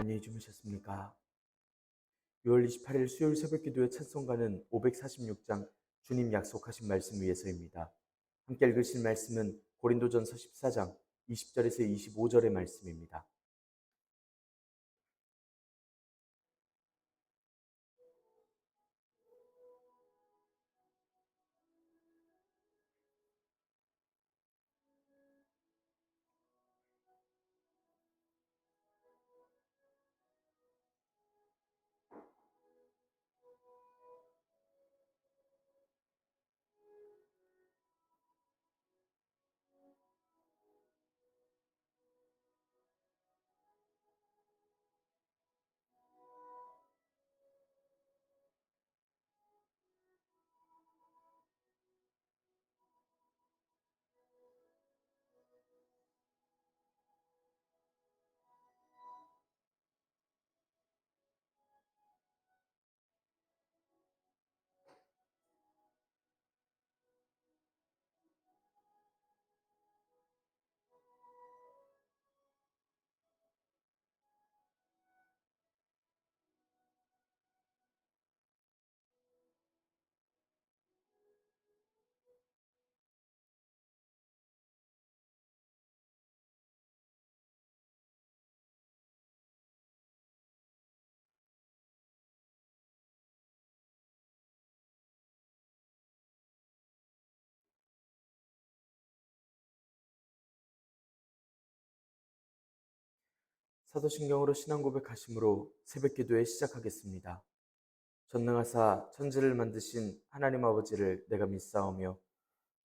안녕히 주무셨습니까? 6월 28일 수요일 새벽기도의 찬송가는 546장 주님 약속하신 말씀 위에서입니다. 함께 읽으실 말씀은 고린도전서 14장 20절에서 25절의 말씀입니다. 사도신경으로 신앙 고백하심으로 새벽기도에 시작하겠습니다. 전능하사 천지를 만드신 하나님 아버지를 내가 믿사오며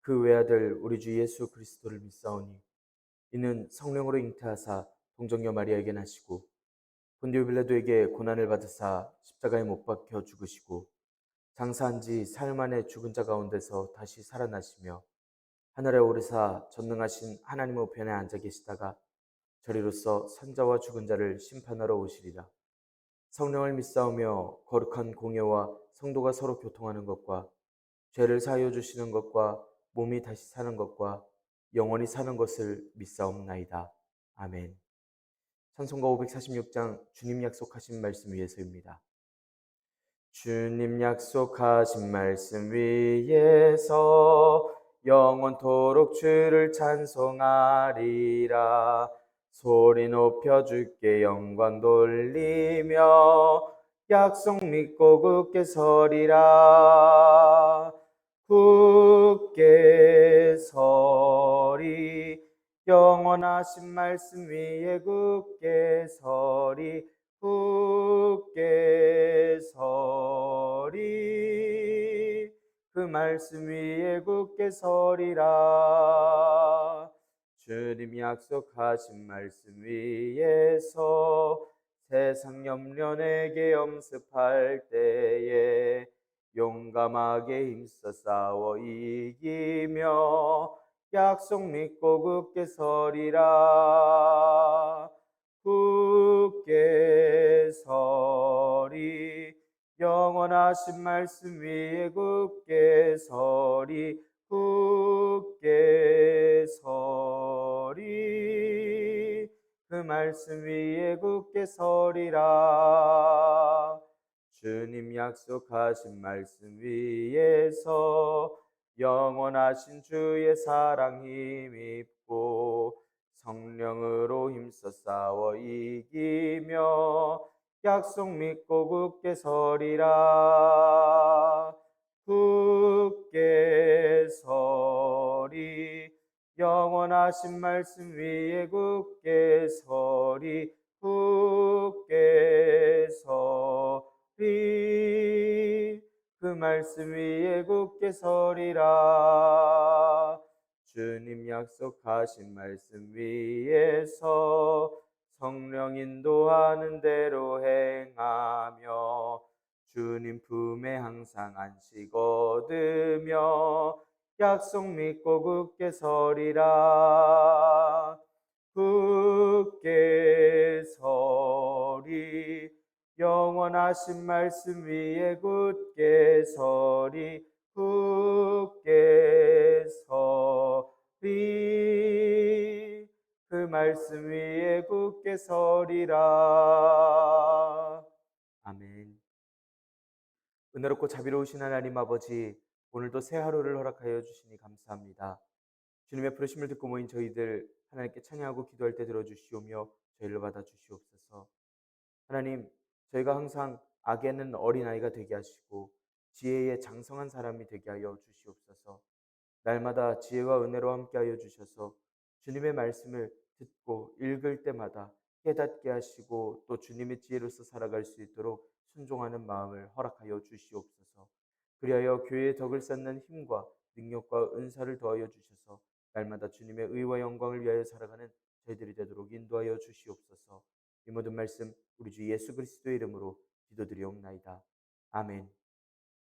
그 외아들 우리 주 예수 그리스도를 믿사오니 이는 성령으로 잉태하사 동정녀 마리아에게 나시고 본디오 빌라도에게 고난을 받으사 십자가에 못 박혀 죽으시고 장사한 지 사흘 만에 죽은 자 가운데서 다시 살아나시며 하늘에 오르사 전능하신 하나님 우편에 앉아 계시다가 저리로서 산자와 죽은 자를 심판하러 오시리라. 성령을 믿사오며 거룩한 공예와 성도가 서로 교통하는 것과 죄를 사하여 주시는 것과 몸이 다시 사는 것과 영원히 사는 것을 믿사옵나이다. 아멘. 찬송가 546장 주님 약속하신 말씀 위에서입니다. 주님 약속하신 말씀 위에서 영원토록 주를 찬송하리라. 소리 높여 주께 영광 돌리며 약속 믿고 굳게 서리라. 굳게 서리 영원하신 말씀 위에 굳게 서리. 굳게 서리 그 말씀 위에 굳게 서리라. 주님 약속하신 말씀 위에서 세상 염려 내게 엄습할 때에 용감하게 힘써 싸워 이기며 약속 믿고 굳게 서리라. 굳게 서리 영원하신 말씀 위에 굳게 서리. 굳게 서리 그 말씀 위에 굳게 서리라. 주님 약속하신 말씀 위에서 영원하신 주의 사랑 힘입고 성령으로 힘써 싸워 이기며 약속 믿고 굳게 서리라. 굳게 서리 영원하신 말씀 위에 굳게 서리. 굳게 서리 그 말씀 위에 굳게 서리라. 주님 약속하신 말씀 위에서 성령 인도하는 대로 행하며 주님 품에 항상 안식 얻으며 약속 믿고 굳게 서리라. 굳게 서리 영원하신 말씀 위에 굳게 서리 굳게 서리 그 말씀 위에 굳게 서리라. 아멘. 은혜롭고 자비로우신 하나님 아버지, 오늘도 새 하루를 허락하여 주시니 감사합니다. 주님의 부르심을 듣고 모인 저희들 하나님께 찬양하고 기도할 때 들어주시오며 저희를 받아 주시옵소서. 하나님, 저희가 항상 악에는 어린아이가 되게 하시고 지혜에 장성한 사람이 되게 하여 주시옵소서. 날마다 지혜와 은혜로 함께하여 주셔서 주님의 말씀을 듣고 읽을 때마다 깨닫게 하시고 또 주님의 지혜로서 살아갈 수 있도록 순종하는 마음을 허락하여 주시옵소서. 그리하여 교회의 덕을 쌓는 힘과 능력과 은사를 더하여 주셔서 날마다 주님의 의와 영광을 위하여 살아가는 저희들이 되도록 인도하여 주시옵소서. 이 모든 말씀 우리 주 예수 그리스도의 이름으로 기도드리옵나이다. 아멘.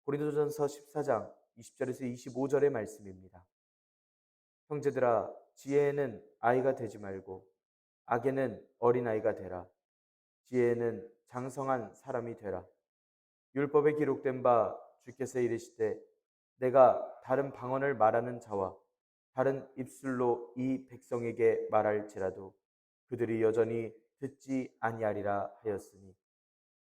고린도전서 14장 20절에서 25절의 말씀입니다. 형제들아, 지혜에는 아이가 되지 말고 악에는 어린아이가 되라. 지혜에는 장성한 사람이 되라. 율법에 기록된 바 주께서 이르시되 내가 다른 방언을 말하는 자와 다른 입술로 이 백성에게 말할지라도 그들이 여전히 듣지 아니하리라 하였으니,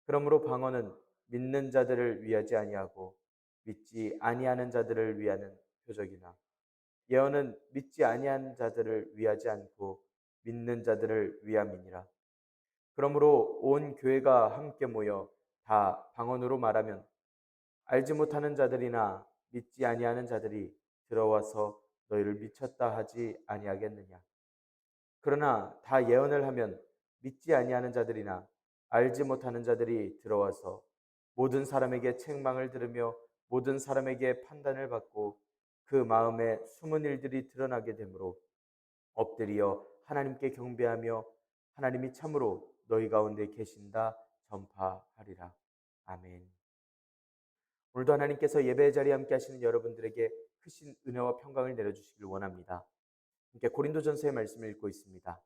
그러므로 방언은 믿는 자들을 위하지 아니하고 믿지 아니하는 자들을 위하는 표적이나 예언은 믿지 아니한 자들을 위하지 않고 믿는 자들을 위함이니라. 그러므로 온 교회가 함께 모여 다 방언으로 말하면 알지 못하는 자들이나 믿지 아니하는 자들이 들어와서 너희를 미쳤다 하지 아니하겠느냐. 그러나 다 예언을 하면 믿지 아니하는 자들이나 알지 못하는 자들이 들어와서 모든 사람에게 책망을 들으며 모든 사람에게 판단을 받고 그 마음에 숨은 일들이 드러나게 되므로 엎드려 하나님께 경배하며 하나님이 참으로 너희 가운데 계신다 전파하리라. 아멘. 오늘도 하나님께서 예배의 자리에 함께 하시는 여러분들에게 크신 은혜와 평강을 내려주시길 원합니다. 함께 고린도전서의 말씀을 읽고 있습니다.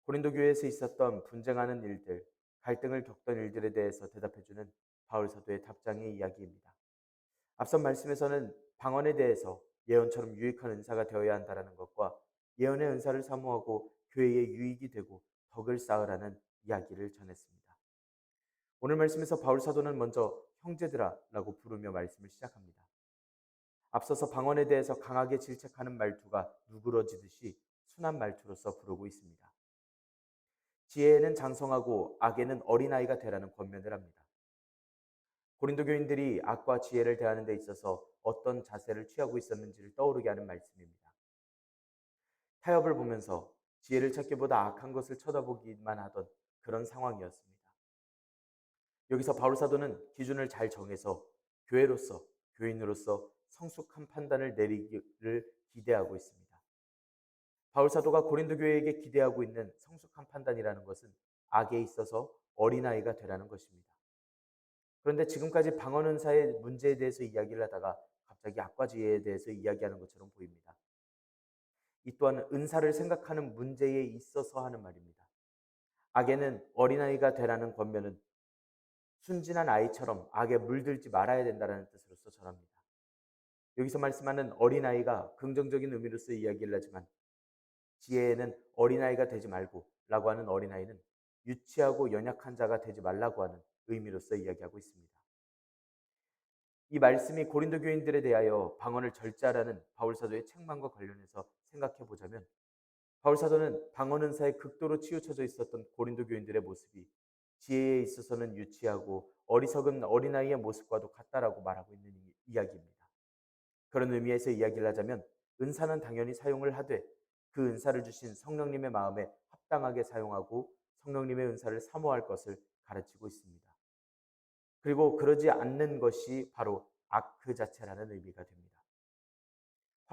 고린도 교회에서 있었던 분쟁하는 일들, 갈등을 겪던 일들에 대해서 대답해주는 바울 사도의 답장의 이야기입니다. 앞선 말씀에서는 방언에 대해서 예언처럼 유익한 은사가 되어야 한다는 것과 예언의 은사를 사모하고 교회에 유익이 되고 덕을 쌓으라는 이야기를 전했습니다. 오늘 말씀에서 바울 사도는 먼저 형제들아 라고 부르며 말씀을 시작합니다. 앞서서 방언에 대해서 강하게 질책하는 말투가 누그러지듯이 순한 말투로서 부르고 있습니다. 지혜에는 장성하고 악에는 어린아이가 되라는 권면을 합니다. 고린도 교인들이 악과 지혜를 대하는 데 있어서 어떤 자세를 취하고 있었는지를 떠오르게 하는 말씀입니다. 타협을 보면서 지혜를 찾기보다 악한 것을 쳐다보기만 하던 그런 상황이었습니다. 여기서 바울 사도는 기준을 잘 정해서 교회로서, 교인으로서 성숙한 판단을 내리기를 기대하고 있습니다. 바울 사도가 고린도 교회에게 기대하고 있는 성숙한 판단이라는 것은 악에 있어서 어린아이가 되라는 것입니다. 그런데 지금까지 방언 은사의 문제에 대해서 이야기를 하다가 갑자기 악과 지혜에 대해서 이야기하는 것처럼 보입니다. 이 또한 은사를 생각하는 문제에 있어서 하는 말입니다. 악에는 어린아이가 되라는 권면은 순진한 아이처럼 악에 물들지 말아야 된다는 뜻으로서 전합니다. 여기서 말씀하는 어린아이가 긍정적인 의미로서 이야기를 하지만 지혜에는 어린아이가 되지 말고 라고 하는 어린아이는 유치하고 연약한 자가 되지 말라고 하는 의미로서 이야기하고 있습니다. 이 말씀이 고린도 교인들에 대하여 방언을 절제하라는 바울 사도의 책망과 관련해서 생각해 보자면 바울 사도는 방언 은사에 극도로 치우쳐져 있었던 고린도 교인들의 모습이 지혜에 있어서는 유치하고 어리석은 어린아이의 모습과도 같다라고 말하고 있는 이야기입니다. 그런 의미에서 이야기를 하자면 은사는 당연히 사용을 하되 그 은사를 주신 성령님의 마음에 합당하게 사용하고 성령님의 은사를 사모할 것을 가르치고 있습니다. 그리고 그러지 않는 것이 바로 악 그 자체라는 의미가 됩니다.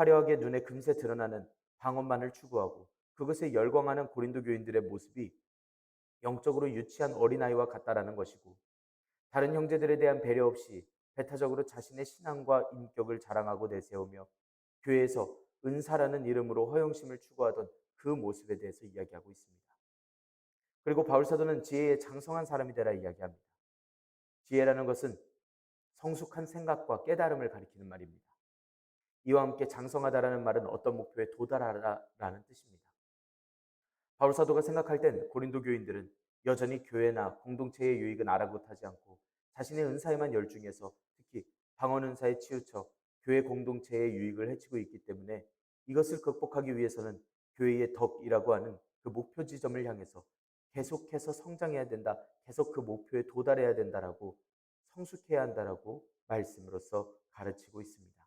화려하게 눈에 금세 드러나는 방언만을 추구하고 그것에 열광하는 고린도 교인들의 모습이 영적으로 유치한 어린아이와 같다라는 것이고, 다른 형제들에 대한 배려 없이 배타적으로 자신의 신앙과 인격을 자랑하고 내세우며 교회에서 은사라는 이름으로 허영심을 추구하던 그 모습에 대해서 이야기하고 있습니다. 그리고 바울 사도는 지혜에 장성한 사람이 되라 이야기합니다. 지혜라는 것은 성숙한 생각과 깨달음을 가리키는 말입니다. 이와 함께 장성하다라는 말은 어떤 목표에 도달하다라는 뜻입니다. 바울 사도가 생각할 땐 고린도 교인들은 여전히 교회나 공동체의 유익은 아랑곳하지 않고 자신의 은사에만 열중해서 특히 방언 은사에 치우쳐 교회 공동체의 유익을 해치고 있기 때문에 이것을 극복하기 위해서는 교회의 덕이라고 하는 그 목표 지점을 향해서 계속해서 성장해야 된다, 계속 그 목표에 도달해야 된다라고, 성숙해야 한다라고 말씀으로써 가르치고 있습니다.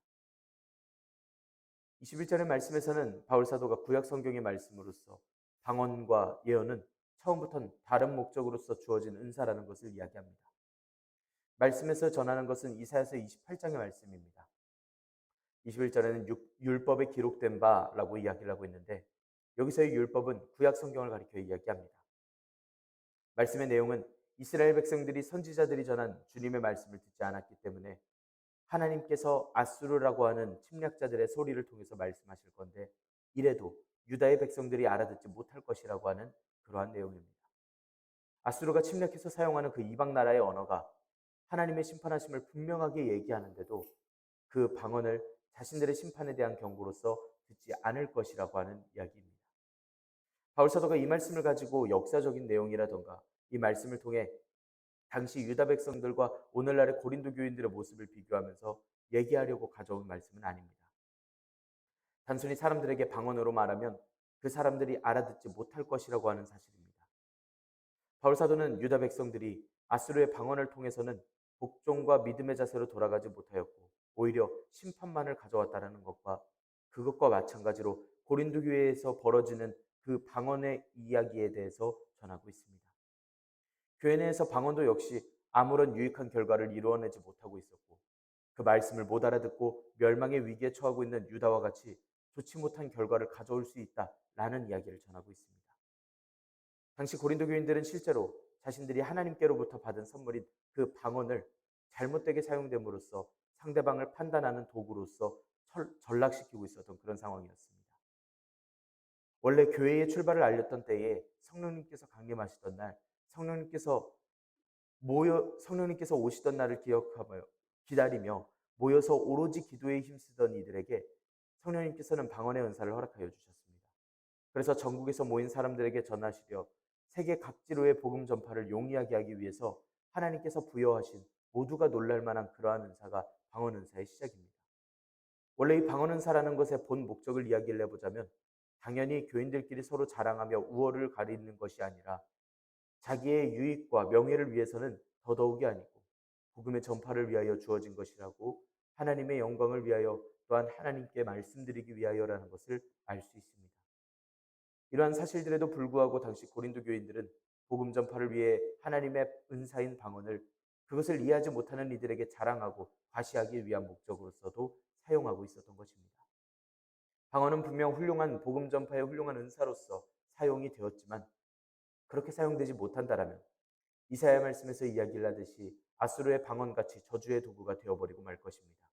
21절의 말씀에서는 바울 사도가 구약 성경의 말씀으로써 방언과 예언은 처음부터는 다른 목적으로서 주어진 은사라는 것을 이야기합니다. 말씀에서 전하는 것은 이사야서 28장의 말씀입니다. 21절에는 율법에 기록된 바라고 이야기를 하고 있는데, 여기서의 율법은 구약 성경을 가리켜 이야기합니다. 말씀의 내용은 이스라엘 백성들이 선지자들이 전한 주님의 말씀을 듣지 않았기 때문에 하나님께서 아수르라고 하는 침략자들의 소리를 통해서 말씀하실 건데, 이래도 유다의 백성들이 알아듣지 못할 것이라고 하는 그러한 내용입니다. 아수르가 침략해서 사용하는 그 이방 나라의 언어가 하나님의 심판하심을 분명하게 얘기하는데도 그 방언을 자신들의 심판에 대한 경고로서 듣지 않을 것이라고 하는 이야기입니다. 바울 사도가 이 말씀을 가지고 역사적인 내용이라던가 이 말씀을 통해 당시 유다 백성들과 오늘날의 고린도 교인들의 모습을 비교하면서 얘기하려고 가져온 말씀은 아닙니다. 단순히 사람들에게 방언으로 말하면 그 사람들이 알아듣지 못할 것이라고 하는 사실입니다. 바울 사도는 유다 백성들이 아수르의 방언을 통해서는 복종과 믿음의 자세로 돌아가지 못하였고 오히려 심판만을 가져왔다는 것과 그것과 마찬가지로 고린도 교회에서 벌어지는 그 방언의 이야기에 대해서 전하고 있습니다. 교회 내에서 방언도 역시 아무런 유익한 결과를 이루어내지 못하고 있었고 그 말씀을 못 알아듣고 멸망의 위기에 처하고 있는 유다와 같이 좋지 못한 결과를 가져올 수 있다라는 이야기를 전하고 있습니다. 당시 고린도 교인들은 실제로 자신들이 하나님께로부터 받은 선물인 그 방언을 잘못되게 사용됨으로써 상대방을 판단하는 도구로서 전락시키고 있었던 그런 상황이었습니다. 원래 교회의 출발을 알렸던 때에 성령님께서 강림하시던 날, 성령님께서 오시던 날을 기억하며 기다리며 모여서 오로지 기도에 힘쓰던 이들에게 성령님께서는 방언의 은사를 허락하여 주셨습니다. 그래서 전국에서 모인 사람들에게 전하시려 세계 각지로의 복음 전파를 용이하게 하기 위해서 하나님께서 부여하신 모두가 놀랄 만한 그러한 은사가 방언 은사의 시작입니다. 원래 이 방언 은사라는 것의 본 목적을 이야기를 해보자면 당연히 교인들끼리 서로 자랑하며 우월을 가리는 것이 아니라 자기의 유익과 명예를 위해서는 더더욱이 아니고 복음의 전파를 위하여 주어진 것이라고, 하나님의 영광을 위하여 또한 하나님께 말씀드리기 위하여라는 것을 알 수 있습니다. 이러한 사실들에도 불구하고 당시 고린도 교인들은 복음 전파를 위해 하나님의 은사인 방언을 그것을 이해하지 못하는 이들에게 자랑하고 과시하기 위한 목적으로서도 사용하고 있었던 것입니다. 방언은 분명 훌륭한 복음 전파의 훌륭한 은사로서 사용이 되었지만 그렇게 사용되지 못한다라면 이사야 말씀에서 이야기를 하듯이 아수르의 방언같이 저주의 도구가 되어버리고 말 것입니다.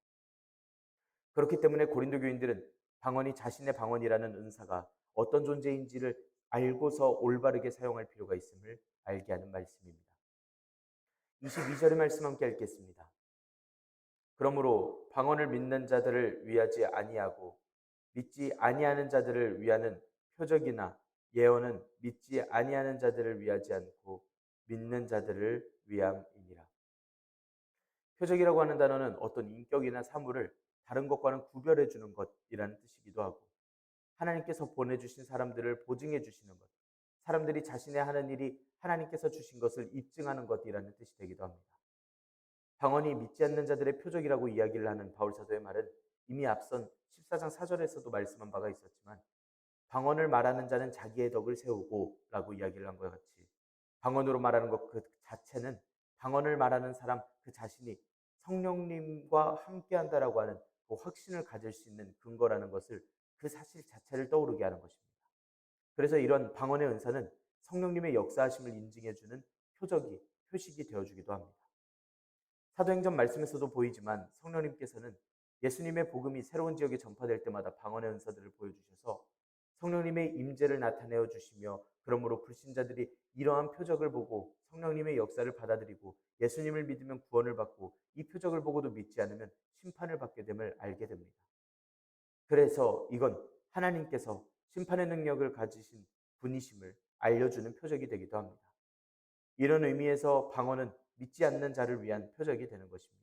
그렇기 때문에 고린도 교인들은 방언이 자신의 방언이라는 은사가 어떤 존재인지를 알고서 올바르게 사용할 필요가 있음을 알게 하는 말씀입니다. 22절의 말씀 함께 읽겠습니다. 그러므로 방언을 믿는 자들을 위하지 아니하고 믿지 아니하는 자들을 위하는 표적이나 예언은 믿지 아니하는 자들을 위하지 않고 믿는 자들을 위함이니라. 표적이라고 하는 단어는 어떤 인격이나 사물을 다른 것과는 구별해 주는 것이라는 뜻이기도 하고, 하나님께서 보내주신 사람들을 보증해 주시는 것, 사람들이 자신의 하는 일이 하나님께서 주신 것을 입증하는 것이라는 뜻이 되기도 합니다. 방언이 믿지 않는 자들의 표적이라고 이야기를 하는 바울 사도의 말은 이미 앞선 14장 4절에서도 말씀한 바가 있었지만, 방언을 말하는 자는 자기의 덕을 세우고 라고 이야기를 한 것과 같이 방언으로 말하는 것 그 자체는 방언을 말하는 사람 그 자신이 성령님과 함께한다라고 하는 그 확신을 가질 수 있는 근거라는 것을, 그 사실 자체를 떠오르게 하는 것입니다. 그래서 이런 방언의 은사는 성령님의 역사하심을 인증해주는 표식이 되어주기도 합니다. 사도행전 말씀에서도 보이지만 성령님께서는 예수님의 복음이 새로운 지역에 전파될 때마다 방언의 은사들을 보여주셔서 성령님의 임재를 나타내어 주시며, 그러므로 불신자들이 이러한 표적을 보고 성령님의 역사를 받아들이고 예수님을 믿으면 구원을 받고, 이 표적을 보고도 믿지 않으면 심판을 받게 됨을 알게 됩니다. 그래서 이건 하나님께서 심판의 능력을 가지신 분이심을 알려주는 표적이 되기도 합니다. 이런 의미에서 방언은 믿지 않는 자를 위한 표적이 되는 것입니다.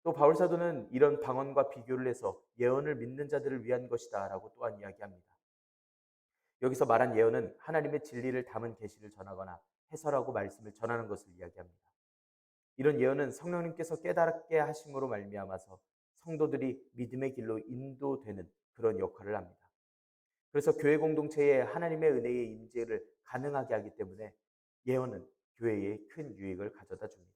또 바울사도는 이런 방언과 비교를 해서 예언을 믿는 자들을 위한 것이다 라고 또한 이야기합니다. 여기서 말한 예언은 하나님의 진리를 담은 계시를 전하거나 해설하고 말씀을 전하는 것을 이야기합니다. 이런 예언은 성령님께서 깨닫게 하심으로 말미암아서 성도들이 믿음의 길로 인도되는 그런 역할을 합니다. 그래서 교회 공동체에 하나님의 은혜의 임재를 가능하게 하기 때문에 예언은 교회에 큰 유익을 가져다 줍니다.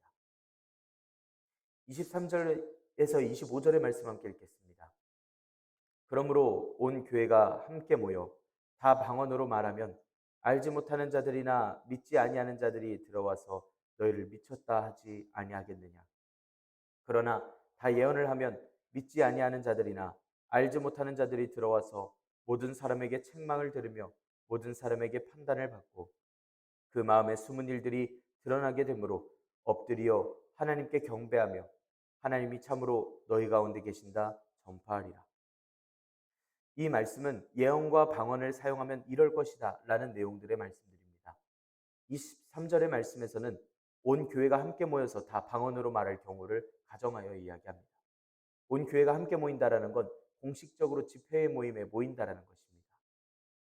23절에서 25절의 말씀 함께 읽겠습니다. 그러므로 온 교회가 함께 모여 다 방언으로 말하면 알지 못하는 자들이나 믿지 아니하는 자들이 들어와서 너희를 미쳤다 하지 아니하겠느냐. 그러나 다 예언을 하면 믿지 아니하는 자들이나 알지 못하는 자들이 들어와서 모든 사람에게 책망을 들으며 모든 사람에게 판단을 받고, 그 마음에 숨은 일들이 드러나게 되므로 엎드려 하나님께 경배하며 하나님이 참으로 너희 가운데 계신다 전파하리라. 이 말씀은 예언과 방언을 사용하면 이럴 것이다 라는 내용들의 말씀들입니다. 23절의 말씀에서는 온 교회가 함께 모여서 다 방언으로 말할 경우를 가정하여 이야기합니다. 온 교회가 함께 모인다라는 건 공식적으로 집회의 모임에 모인다라는 것입니다.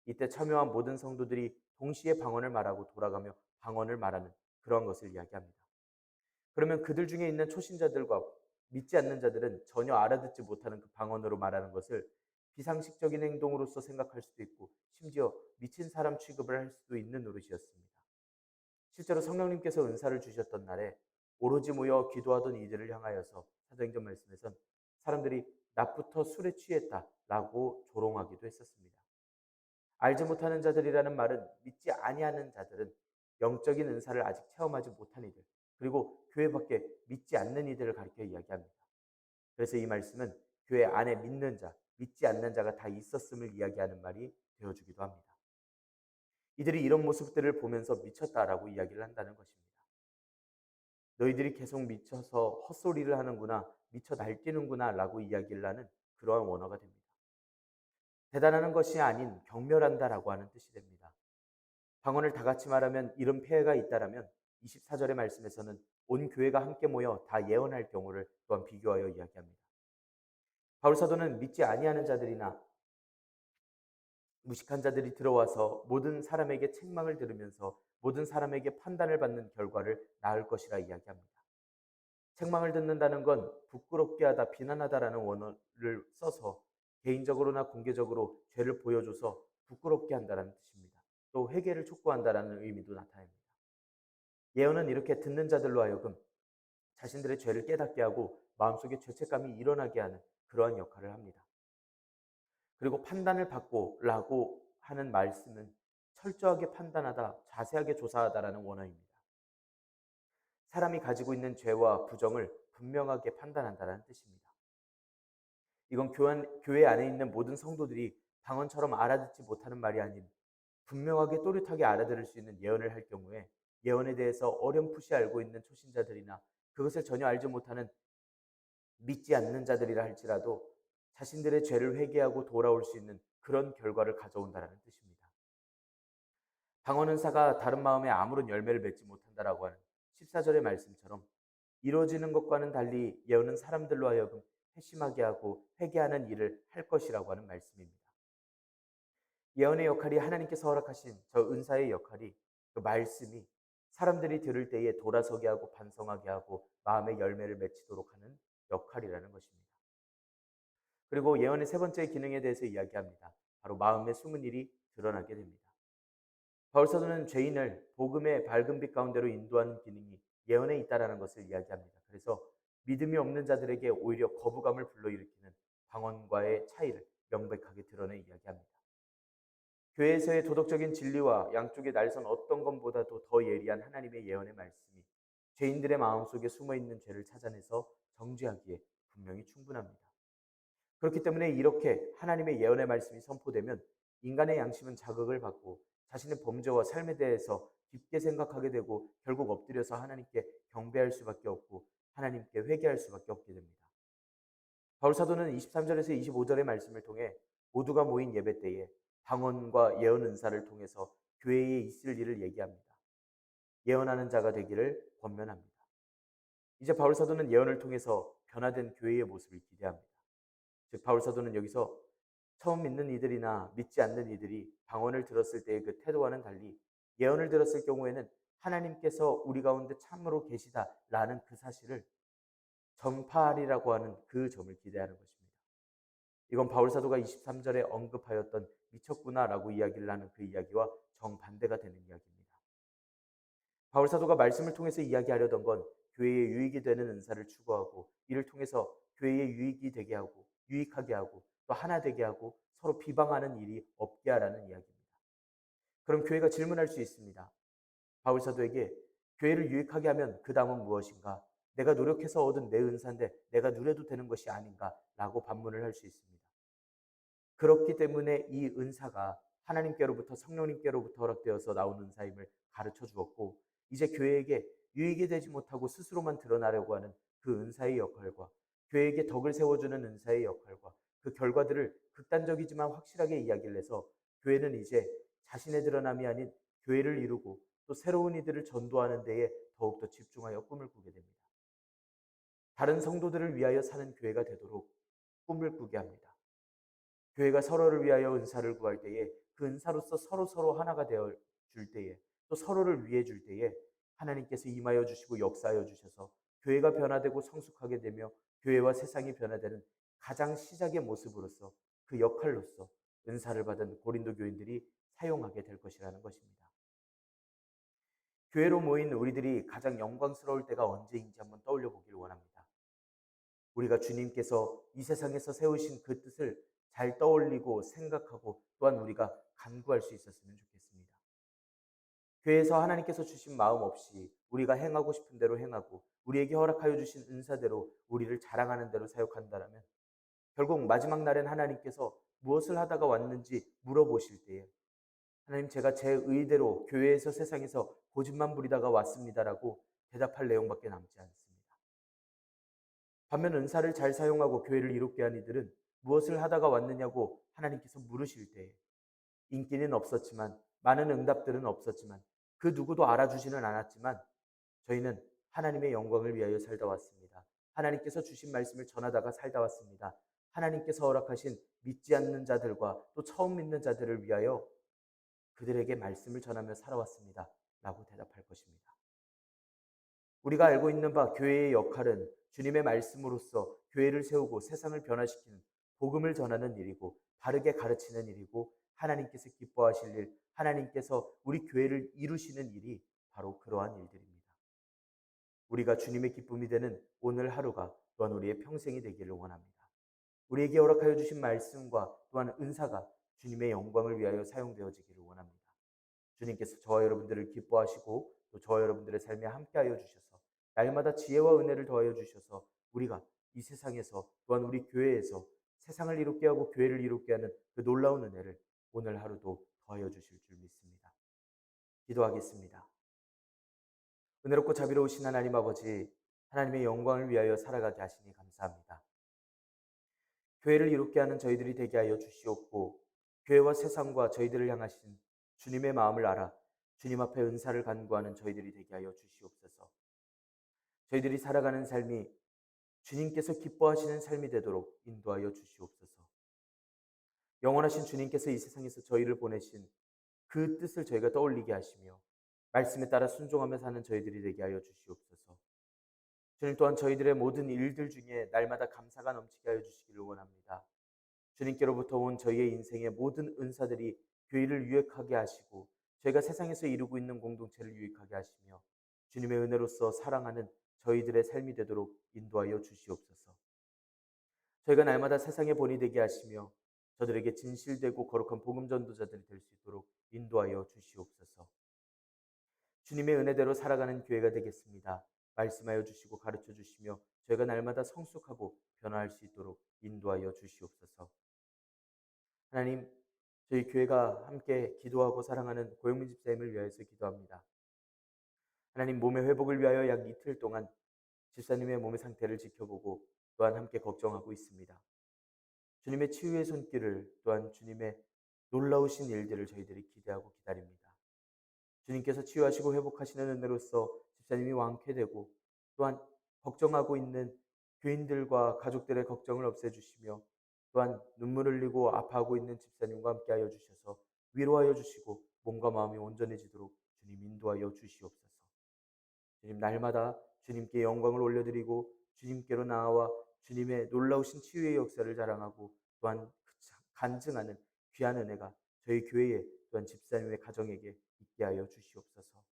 이때 참여한 모든 성도들이 동시에 방언을 말하고 돌아가며 방언을 말하는 그런 것을 이야기합니다. 그러면 그들 중에 있는 초신자들과 믿지 않는 자들은 전혀 알아듣지 못하는 그 방언으로 말하는 것을 비상식적인 행동으로서 생각할 수도 있고, 심지어 미친 사람 취급을 할 수도 있는 노릇이었습니다. 실제로 성령님께서 은사를 주셨던 날에 오로지 모여 기도하던 이들을 향하여서 사도행전 말씀에선 사람들이 낮부터 술에 취했다라고 조롱하기도 했었습니다. 알지 못하는 자들이라는 말은 믿지 아니하는 자들은 영적인 은사를 아직 체험하지 못한 이들, 그리고 교회 밖에 믿지 않는 이들을 가리켜 이야기합니다. 그래서 이 말씀은 교회 안에 믿는 자, 믿지 않는 자가 다 있었음을 이야기하는 말이 되어주기도 합니다. 이들이 이런 모습들을 보면서 미쳤다라고 이야기를 한다는 것입니다. 너희들이 계속 미쳐서 헛소리를 하는구나, 미쳐 날뛰는구나 라고 이야기를 하는 그러한 원어가 됩니다. 대단한 것이 아닌 경멸한다라고 하는 뜻이 됩니다. 방언을 다 같이 말하면 이런 폐해가 있다라면 24절의 말씀에서는 온 교회가 함께 모여 다 예언할 경우를 또한 비교하여 이야기합니다. 바울 사도는 믿지 아니하는 자들이나 무식한 자들이 들어와서 모든 사람에게 책망을 들으면서 모든 사람에게 판단을 받는 결과를 낳을 것이라 이야기합니다. 책망을 듣는다는 건 부끄럽게 하다, 비난하다라는 원어를 써서 개인적으로나 공개적으로 죄를 보여줘서 부끄럽게 한다는 뜻입니다. 또 회개를 촉구한다라는 의미도 나타냅니다. 예언은 이렇게 듣는 자들로 하여금 자신들의 죄를 깨닫게 하고 마음속에 죄책감이 일어나게 하는 그러한 역할을 합니다. 그리고 판단을 받고 라고 하는 말씀은 철저하게 판단하다, 자세하게 조사하다라는 원어입니다. 사람이 가지고 있는 죄와 부정을 분명하게 판단한다는 뜻입니다. 이건 교회 안에 있는 모든 성도들이 방언처럼 알아듣지 못하는 말이 아닌 분명하게 또렷하게 알아들을 수 있는 예언을 할 경우에, 예언에 대해서 어렴풋이 알고 있는 초신자들이나 그것을 전혀 알지 못하는 믿지 않는 자들이라 할지라도 자신들의 죄를 회개하고 돌아올 수 있는 그런 결과를 가져온다는 뜻입니다. 방언 은사가 다른 마음에 아무런 열매를 맺지 못한다라고 하는 14절의 말씀처럼 이루어지는 것과는 달리 예언은 사람들로 하여금 회심하게 하고 회개하는 일을 할 것이라고 하는 말씀입니다. 예언의 역할이, 하나님께서 허락하신 저 은사의 역할이, 그 말씀이 사람들이 들을 때에 돌아서게 하고 반성하게 하고 마음의 열매를 맺히도록 하는 역할이라는 것입니다. 그리고 예언의 세 번째 기능에 대해서 이야기합니다. 바로 마음의 숨은 일이 드러나게 됩니다. 바울사도는 죄인을 복음의 밝은 빛 가운데로 인도하는 기능이 예언에 있다라는 것을 이야기합니다. 그래서 믿음이 없는 자들에게 오히려 거부감을 불러일으키는 방언과의 차이를 명백하게 드러내 이야기합니다. 교회에서의 도덕적인 진리와 양쪽의 날선 어떤 것보다도 더 예리한 하나님의 예언의 말씀이 죄인들의 마음속에 숨어있는 죄를 찾아내서 정죄하기에 분명히 충분합니다. 그렇기 때문에 이렇게 하나님의 예언의 말씀이 선포되면 인간의 양심은 자극을 받고 자신의 범죄와 삶에 대해서 깊게 생각하게 되고 결국 엎드려서 하나님께 경배할 수밖에 없고 하나님께 회개할 수밖에 없게 됩니다. 바울 사도는 23절에서 25절의 말씀을 통해 모두가 모인 예배 때에 방언과 예언 은사를 통해서 교회에 있을 일을 얘기합니다. 예언하는 자가 되기를 권면합니다. 이제 바울 사도는 예언을 통해서 변화된 교회의 모습을 기대합니다. 즉 바울 사도는 여기서 처음 믿는 이들이나 믿지 않는 이들이 방언을 들었을 때의 그 태도와는 달리 예언을 들었을 경우에는 하나님께서 우리 가운데 참으로 계시다라는 그 사실을 전파하리라고 하는 그 점을 기대하는 것입니다. 이건 바울 사도가 23절에 언급하였던 미쳤구나라고 이야기를 하는 그 이야기와 정반대가 되는 이야기입니다. 바울 사도가 말씀을 통해서 이야기하려던 건 교회에 유익이 되는 은사를 추구하고 이를 통해서 교회에 유익이 되게 하고 유익하게 하고 또 하나 되게 하고 서로 비방하는 일이 없게 하라는 이야기입니다. 그럼 교회가 질문할 수 있습니다. 바울 사도에게 교회를 유익하게 하면 그 다음은 무엇인가? 내가 노력해서 얻은 내 은사인데 내가 누려도 되는 것이 아닌가? 라고 반문을 할 수 있습니다. 그렇기 때문에 이 은사가 하나님께로부터 성령님께로부터 허락되어서 나온 은사임을 가르쳐 주었고 이제 교회에게 유익이 되지 못하고 스스로만 드러나려고 하는 그 은사의 역할과 교회에게 덕을 세워주는 은사의 역할과 그 결과들을 극단적이지만 확실하게 이야기를 해서 교회는 이제 자신의 드러남이 아닌 교회를 이루고 또 새로운 이들을 전도하는 데에 더욱더 집중하여 꿈을 꾸게 됩니다. 다른 성도들을 위하여 사는 교회가 되도록 꿈을 꾸게 합니다. 교회가 서로를 위하여 은사를 구할 때에 그 은사로서 서로 하나가 되어 줄 때에 또 서로를 위해 줄 때에 하나님께서 임하여 주시고 역사하여 주셔서 교회가 변화되고 성숙하게 되며 교회와 세상이 변화되는 가장 시작의 모습으로서 그 역할로서 은사를 받은 고린도 교인들이 사용하게 될 것이라는 것입니다. 교회로 모인 우리들이 가장 영광스러울 때가 언제인지 한번 떠올려 보기를 원합니다. 우리가 주님께서 이 세상에서 세우신 그 뜻을 잘 떠올리고 생각하고 또한 우리가 간구할 수 있었으면 좋겠습니다. 교회에서 하나님께서 주신 마음 없이 우리가 행하고 싶은 대로 행하고 우리에게 허락하여 주신 은사대로 우리를 자랑하는 대로 사역한다면 결국 마지막 날엔 하나님께서 무엇을 하다가 왔는지 물어보실 때에 하나님 제가 제 의대로 교회에서 세상에서 고집만 부리다가 왔습니다라고 대답할 내용밖에 남지 않습니다. 반면 은사를 잘 사용하고 교회를 이롭게 한 이들은 무엇을 하다가 왔느냐고 하나님께서 물으실 때에 인기는 없었지만 많은 응답들은 없었지만 그 누구도 알아주지는 않았지만 저희는 하나님의 영광을 위하여 살다 왔습니다. 하나님께서 주신 말씀을 전하다가 살다 왔습니다. 하나님께서 허락하신 믿지 않는 자들과 또 처음 믿는 자들을 위하여 그들에게 말씀을 전하며 살아왔습니다. 라고 대답할 것입니다. 우리가 알고 있는 바 교회의 역할은 주님의 말씀으로써 교회를 세우고 세상을 변화시키는 복음을 전하는 일이고 바르게 가르치는 일이고 하나님께서 기뻐하실 일, 하나님께서 우리 교회를 이루시는 일이 바로 그러한 일들입니다. 우리가 주님의 기쁨이 되는 오늘 하루가 또한 우리의 평생이 되기를 원합니다. 우리에게 허락하여 주신 말씀과 또한 은사가 주님의 영광을 위하여 사용되어지기를 원합니다. 주님께서 저와 여러분들을 기뻐하시고 또 저와 여러분들의 삶에 함께하여 주셔서 날마다 지혜와 은혜를 더하여 주셔서 우리가 이 세상에서 또한 우리 교회에서 세상을 이롭게 하고 교회를 이롭게 하는 그 놀라운 은혜를 오늘 하루도 더하여 주실 줄 믿습니다. 기도하겠습니다. 은혜롭고 자비로우신 하나님 아버지, 하나님의 영광을 위하여 살아가게 하시니 감사합니다. 교회를 이롭게 하는 저희들이 되게 하여 주시옵고 교회와 세상과 저희들을 향하신 주님의 마음을 알아 주님 앞에 은사를 간구하는 저희들이 되게 하여 주시옵소서. 저희들이 살아가는 삶이 주님께서 기뻐하시는 삶이 되도록 인도하여 주시옵소서. 영원하신 주님께서 이 세상에서 저희를 보내신 그 뜻을 저희가 떠올리게 하시며 말씀에 따라 순종하며 사는 저희들이 되게 하여 주시옵소서. 주님 또한 저희들의 모든 일들 중에 날마다 감사가 넘치게 하여 주시기를 원합니다. 주님께로부터 온 저희의 인생의 모든 은사들이 교회를 유익하게 하시고 저희가 세상에서 이루고 있는 공동체를 유익하게 하시며 주님의 은혜로서 사랑하는 저희들의 삶이 되도록 인도하여 주시옵소서. 저희가 날마다 세상의 본이 되게 하시며 저들에게 진실되고 거룩한 복음 전도자들이 될 수 있도록 인도하여 주시옵소서. 주님의 은혜대로 살아가는 교회가 되겠습니다. 말씀하여 주시고 가르쳐 주시며 저희가 날마다 성숙하고 변화할 수 있도록 인도하여 주시옵소서. 하나님, 저희 교회가 함께 기도하고 사랑하는 고영민 집사님을 위하여서 기도합니다. 하나님, 몸의 회복을 위하여 약 이틀 동안 집사님의 몸의 상태를 지켜보고 또한 함께 걱정하고 있습니다. 주님의 치유의 손길을 또한 주님의 놀라우신 일들을 저희들이 기대하고 기다립니다. 주님께서 치유하시고 회복하시는 은혜로서 집사님이 완쾌되고 또한 걱정하고 있는 교인들과 가족들의 걱정을 없애주시며 또한 눈물 흘리고 아파하고 있는 집사님과 함께하여 주셔서 위로하여 주시고 몸과 마음이 온전해지도록 주님 인도하여 주시옵소서. 주님, 날마다 주님께 영광을 올려드리고 주님께로 나아와 주님의 놀라우신 치유의 역사를 자랑하고 또한 간증하는 귀한 은혜가 저희 교회에 또한 집사님의 가정에게 있게 하여 주시옵소서.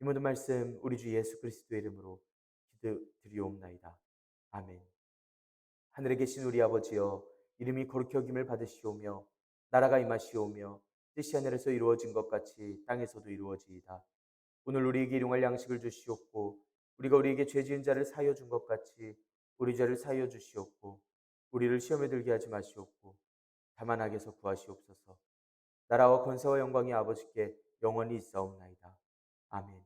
이 모든 말씀 우리 주 예수 그리스도의 이름으로 기도드리옵나이다. 아멘. 하늘에 계신 우리 아버지여, 이름이 거룩히 여김을 받으시오며 나라가 임하시오며 뜻이 하늘에서 이루어진 것 같이 땅에서도 이루어지이다. 오늘 우리에게 일용할 양식을 주시옵고 우리가 우리에게 죄 지은 자를 사하여 준 것 같이 우리 죄를 사하여 주시옵고 우리를 시험에 들게 하지 마시옵고 다만 악에서 구하시옵소서. 나라와 권세와 영광이 아버지께 영원히 있사옵나이다. 아멘.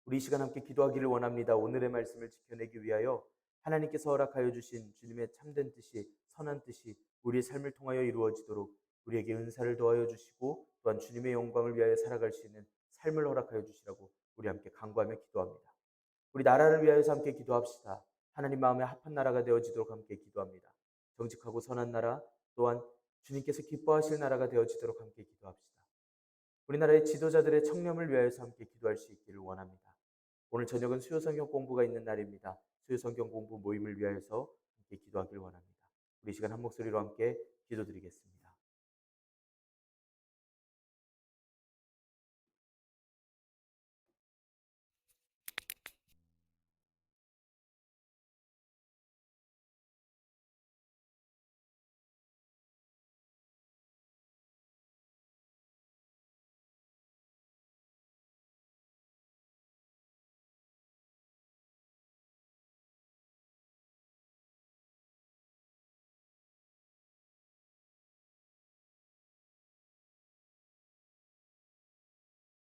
우리 이 시간 함께 기도하기를 원합니다. 오늘의 말씀을 지켜내기 위하여 하나님께서 허락하여 주신 주님의 참된 뜻이, 선한 뜻이 우리의 삶을 통하여 이루어지도록 우리에게 은사를 더하여 주시고 또한 주님의 영광을 위하여 살아갈 수 있는 삶을 허락하여 주시라고 우리 함께 간구하며 기도합니다. 우리 나라를 위하여서 함께 기도합시다. 하나님 마음에 합한 나라가 되어지도록 함께 기도합니다. 정직하고 선한 나라, 또한 주님께서 기뻐하실 나라가 되어지도록 함께 기도합시다. 우리나라의 지도자들의 청렴을 위하여서 함께 기도할 수 있기를 원합니다. 오늘 저녁은 수요성경 공부가 있는 날입니다. 수요성경 공부 모임을 위하여서 함께 기도하기를 원합니다. 우리 시간 한 목소리로 함께 기도드리겠습니다.